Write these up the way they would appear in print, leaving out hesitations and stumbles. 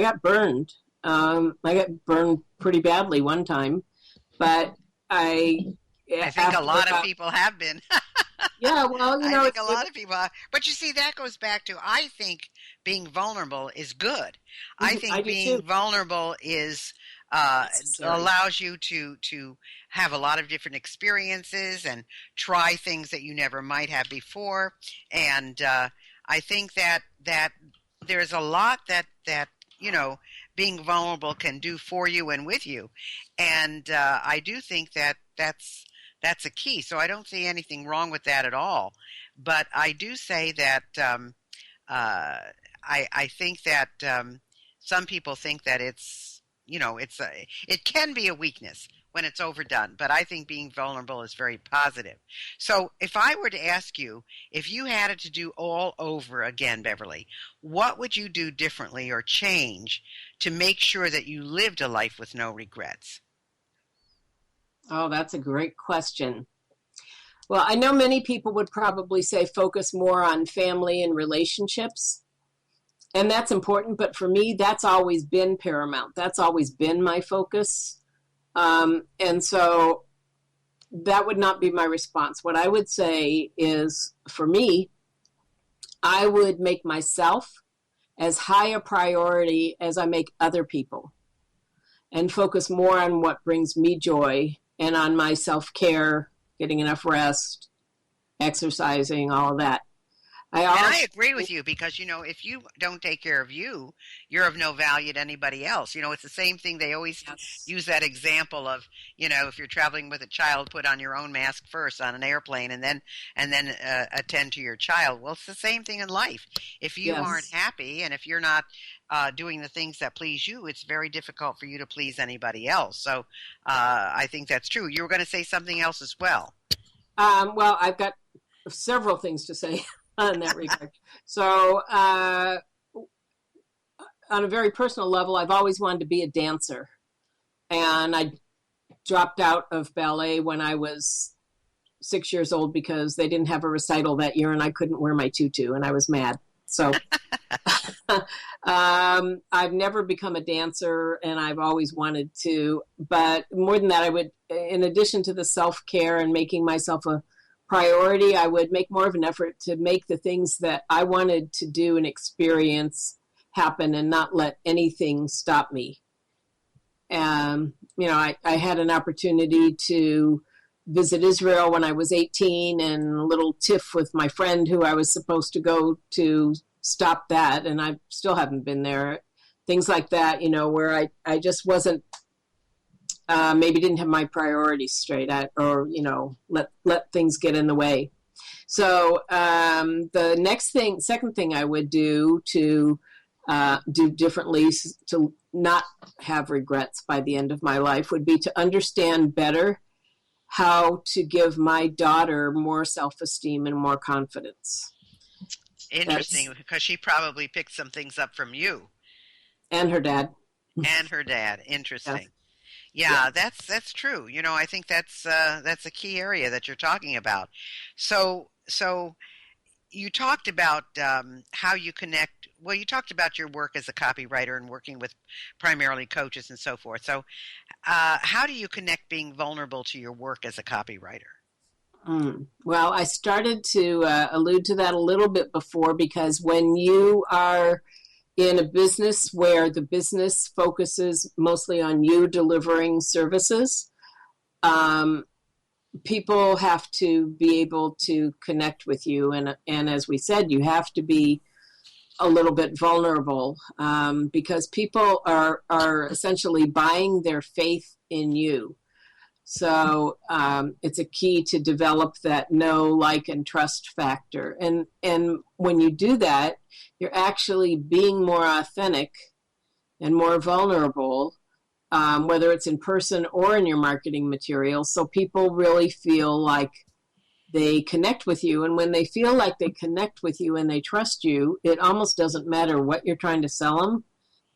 got burned. I got burned pretty badly one time, but I think a after lot of about, people have been. yeah, well, I think a it lot of people have. But you see, that goes back to I think being vulnerable is good. I was, I think do too, being vulnerable is necessary. allows you to have a lot of different experiences and try things that you never might have before. And I think that there's a lot that you know being vulnerable can do for you and with you. And I do think that's a key. So I don't see anything wrong with that at all. But I do say that I think that some people think that it can be a weakness when it's overdone. But I think being vulnerable is very positive. So if I were to ask you if you had it to do all over again, Beverly, what would you do differently or change to make sure that you lived a life with no regrets? Oh, that's a great question. Well, I know many people would probably say focus more on family and relationships, and that's important. But for me, that's always been paramount. That's always been my focus. And so that would not be my response. What I would say is for me, I would make myself as high a priority as I make other people and focus more on what brings me joy and on my self care, getting enough rest, exercising, all of that. I And I also, agree with you because, if you don't take care of you, you're of no value to anybody else. It's the same thing. They always yes, use that example of, if you're traveling with a child, put on your own mask first on an airplane and then attend to your child. Well, it's the same thing in life. If you aren't yes. happy and if you're not doing the things that please you, it's very difficult for you to please anybody else. So I think that's true. You were going to say something else as well. Well, I've got several things to say on that regard. So, on a very personal level, I've always wanted to be a dancer. And I dropped out of ballet when I was 6 years old because they didn't have a recital that year and I couldn't wear my tutu and I was mad. So I've never become a dancer and I've always wanted to. But more than that, I would, in addition to the self care and making myself a priority, I would make more of an effort to make the things that I wanted to do and experience happen and not let anything stop me. I had an opportunity to visit Israel when I was 18 and a little tiff with my friend who I was supposed to go to stop that. And I still haven't been there. Things like that, where I just wasn't, maybe didn't have my priorities straight at, or, let things get in the way. So the second thing I would do to do differently to not have regrets by the end of my life would be to understand better how to give my daughter more self-esteem and more confidence. Interesting, That's because she probably picked some things up from you and her dad. and her dad. Yes, Interesting. Yeah, yes. that's true. I think that's a key area that you're talking about. So you talked about how you connect. Well, you talked about your work as a copywriter and working with primarily coaches and so forth. So, how do you connect being vulnerable to your work as a copywriter? Well, I started to allude to that a little bit before because when you are in a business where the business focuses mostly on you delivering services, um, people have to be able to connect with you. And as we said, you have to be a little bit vulnerable because people are essentially buying their faith in you. So it's a key to develop that know, like, and trust factor. And when you do that, you're actually being more authentic and more vulnerable, whether it's in person or in your marketing materials. So people really feel like they connect with you. And when they feel like they connect with you and they trust you, it almost doesn't matter what you're trying to sell them.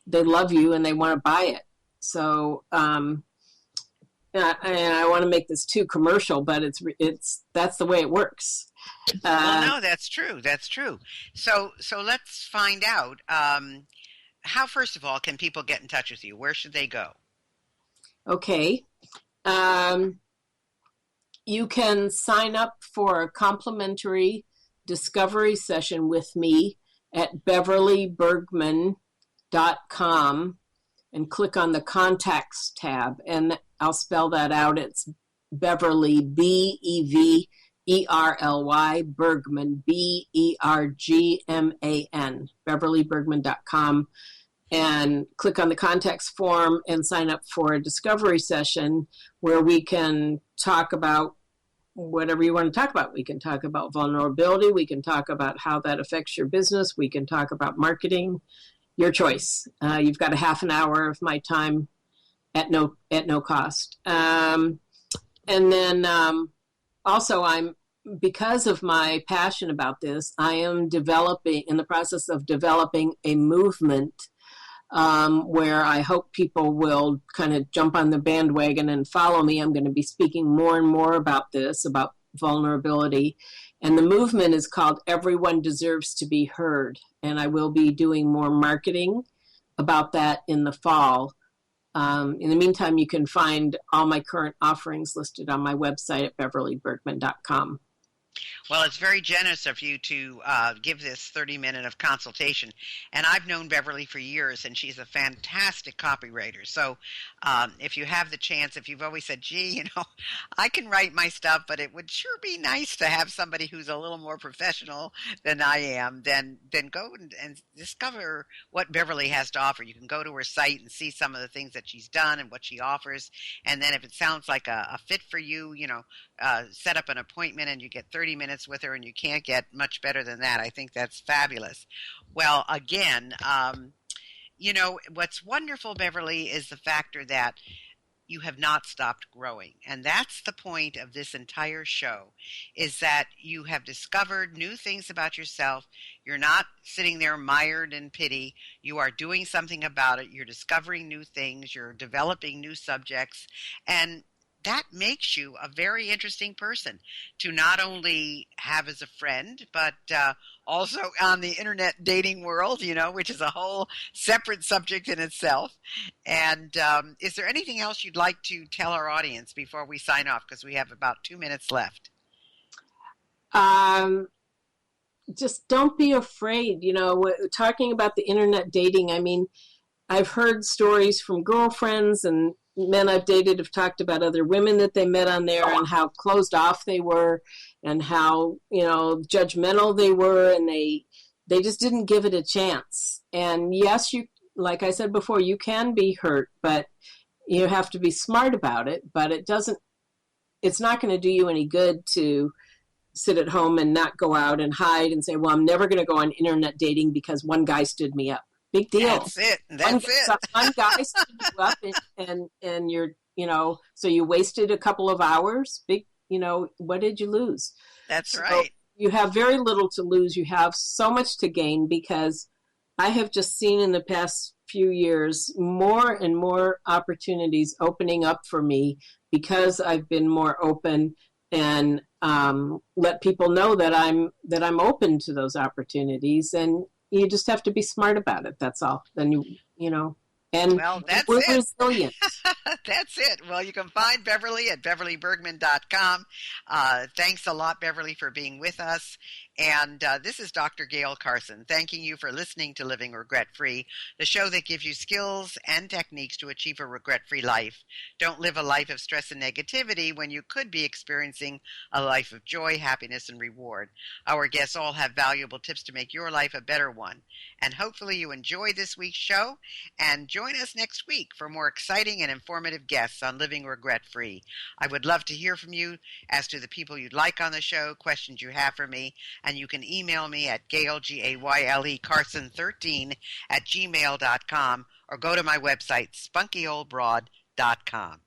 They love you and they want to buy it. So, and I want to make this too commercial, but it's that's the way it works. Well, Uh, no, that's true. That's true. So let's find out. how, first of all, can people get in touch with you? Where should they go? Okay. Um, you can sign up for a complimentary discovery session with me at beverlybergman.com and click on the contacts tab. And I'll spell that out. It's Beverly, Beverly, Bergman, Bergman, beverlybergman.com. And click on the contacts form and sign up for a discovery session where we can talk about whatever you want to talk about. We can talk about vulnerability. We can talk about how that affects your business. We can talk about marketing. Your choice. You've got a half an hour of my time at no cost. And then also, because of my passion about this, I am in the process of developing a movement where I hope people will kind of jump on the bandwagon and follow me. I'm going to be speaking more and more about this, about vulnerability. And the movement is called Everyone Deserves to Be Heard. And I will be doing more marketing about that in the fall. In the meantime, you can find all my current offerings listed on my website at beverlybergman.com. Well, it's very generous of you to give this 30-minute of consultation. And I've known Beverly for years, and she's a fantastic copywriter. So if you have the chance, if you've always said, gee, I can write my stuff, but it would sure be nice to have somebody who's a little more professional than I am, then go and discover what Beverly has to offer. You can go to her site and see some of the things that she's done and what she offers. And then if it sounds like a fit for you, set up an appointment and you get 30 minutes with her, and you can't get much better than that. I think that's fabulous. Well, again, what's wonderful, Beverly, is the factor that you have not stopped growing. And that's the point of this entire show, is that you have discovered new things about yourself. You're not sitting there mired in pity. You are doing something about it. You're discovering new things. You're developing new subjects. And that makes you a very interesting person to not only have as a friend, but also on the internet dating world, which is a whole separate subject in itself. And is there anything else you'd like to tell our audience before we sign off? Because we have about 2 minutes left. Just don't be afraid. Talking about the internet dating, I mean, I've heard stories from girlfriends and men I've dated have talked about other women that they met on there and how closed off they were and how, judgmental they were, and they just didn't give it a chance. And yes, like I said before, you can be hurt, but you have to be smart about it. But it's not going to do you any good to sit at home and not go out and hide and say, well, I'm never going to go on internet dating because one guy stood me up. Big deal. That's it. One guy stood you up and you're, so you wasted a couple of hours. What did you lose? That's right. You have very little to lose. You have so much to gain, because I have just seen in the past few years more and more opportunities opening up for me because I've been more open and let people know that I'm open to those opportunities. And you just have to be smart about it. That's all. Then and well, that's we're it. Resilient. That's it. Well, you can find Beverly at beverlybergman.com. Thanks a lot, Beverly, for being with us. And this is Dr. Gail Carson, thanking you for listening to Living Regret-Free, the show that gives you skills and techniques to achieve a regret-free life. Don't live a life of stress and negativity when you could be experiencing a life of joy, happiness, and reward. Our guests all have valuable tips to make your life a better one. And hopefully you enjoyed this week's show, and join us next week for more exciting and informative guests on Living Regret-Free. I would love to hear from you as to the people you'd like on the show, questions you have for me, and you can email me at Gayle, Gayle, Carson13 @gmail.com, or go to my website, spunkyoldbroad.com.